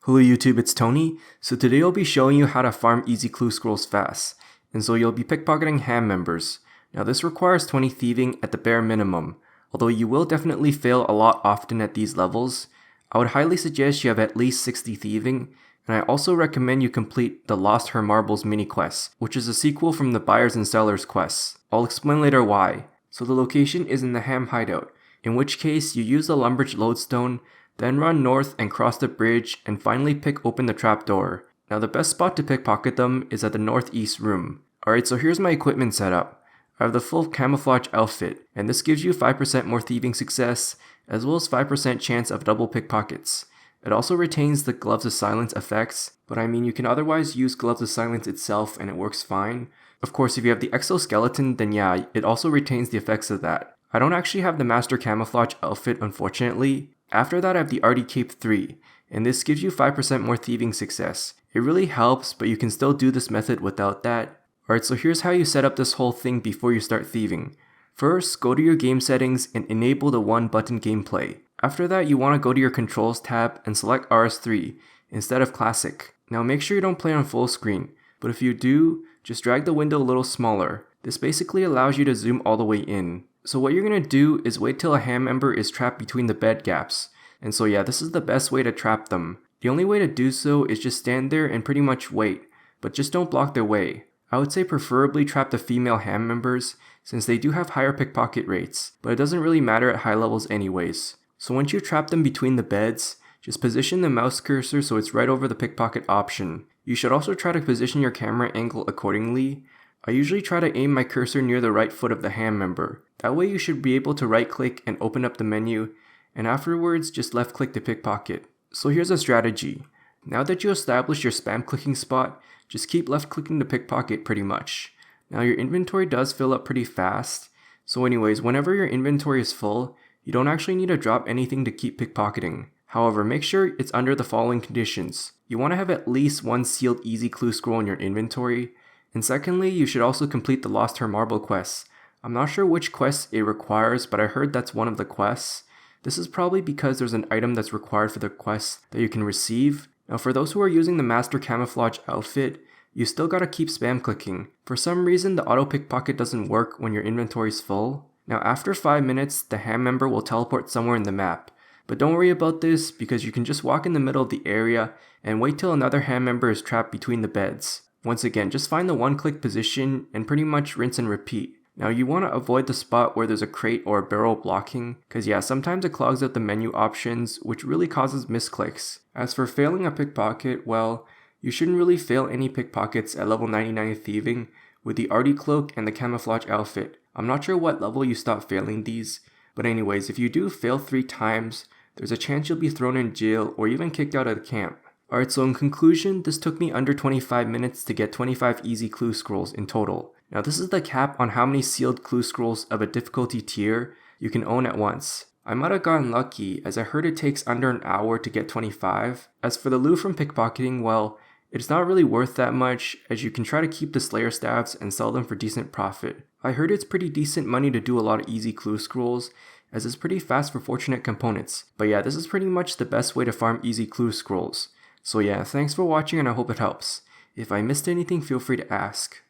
Hello YouTube, it's Tony. So today I'll be showing you how to farm easy clue scrolls fast. And so you'll be pickpocketing ham members. Now this requires 20 thieving at the bare minimum. Although you will definitely fail a lot often at these levels, I would highly suggest you have at least 60 thieving. And I also recommend you complete the Lost Her Marbles mini quest, which is a sequel from the Buyers and Sellers quests. I'll explain later why. So the location is in the ham hideout, in which case you use the Lumbridge lodestone, then run north and cross the bridge and finally pick open the trapdoor. Now the best spot to pickpocket them is at the northeast room. Alright, so here's my equipment setup. I have the full camouflage outfit, and this gives you 5% more thieving success, as well as 5% chance of double pickpockets. It also retains the Gloves of Silence effects, but I mean you can otherwise use Gloves of Silence itself and it works fine. Of course, if you have the Exoskeleton, then yeah, it also retains the effects of that. I don't actually have the Master Camouflage outfit, unfortunately. After that I have the Arty Cape 3, and this gives you 5% more thieving success. It really helps, but you can still do this method without that. Alright, so here's how you set up this whole thing before you start thieving. First, go to your game settings and enable the one button gameplay. After that, you want to go to your controls tab and select RS3 instead of classic. Now make sure you don't play on full screen, but if you do, just drag the window a little smaller. This basically allows you to zoom all the way in. So what you're going to do is wait till a ham member is trapped between the bed gaps. And so yeah, this is the best way to trap them. The only way to do so is just stand there and pretty much wait, but just don't block their way. I would say preferably trap the female ham members, since they do have higher pickpocket rates, but it doesn't really matter at high levels anyways. So once you trap them between the beds, just position the mouse cursor so it's right over the pickpocket option. You should also try to position your camera angle accordingly. I usually try to aim my cursor near the right foot of the ham member. That way you should be able to right click and open up the menu, and afterwards just left click to pickpocket. So here's a strategy. Now that you establish your spam clicking spot, just keep left clicking to pickpocket pretty much. Now your inventory does fill up pretty fast, so anyways, whenever your inventory is full, you don't actually need to drop anything to keep pickpocketing. However, make sure it's under the following conditions. You want to have at least one sealed easy clue scroll in your inventory, and secondly, you should also complete the Lost Her Marble quest. I'm not sure which quest it requires, but I heard that's one of the quests. This is probably because there's an item that's required for the quest that you can receive. Now for those who are using the Master Camouflage outfit, you still gotta keep spam clicking. For some reason, the auto pickpocket doesn't work when your inventory is full. Now after 5 minutes, the ham member will teleport somewhere in the map. But don't worry about this because you can just walk in the middle of the area and wait till another ham member is trapped between the beds. Once again, just find the one-click position and pretty much rinse and repeat. Now you want to avoid the spot where there's a crate or a barrel blocking, cause yeah, sometimes it clogs up the menu options, which really causes misclicks. As for failing a pickpocket, well, you shouldn't really fail any pickpockets at level 99 thieving with the Arty cloak and the camouflage outfit. I'm not sure what level you stop failing these, but anyways, if you do fail 3 times, there's a chance you'll be thrown in jail or even kicked out of the camp. Alright, so in conclusion, this took me under 25 minutes to get 25 easy clue scrolls in total. Now this is the cap on how many sealed clue scrolls of a difficulty tier you can own at once. I might have gotten lucky as I heard it takes under an hour to get 25. As for the loot from pickpocketing, well, it's not really worth that much as you can try to keep the Slayer staffs and sell them for decent profit. I heard it's pretty decent money to do a lot of easy clue scrolls as it's pretty fast for fortunate components. But yeah, this is pretty much the best way to farm easy clue scrolls. So yeah, thanks for watching and I hope it helps. If I missed anything, feel free to ask.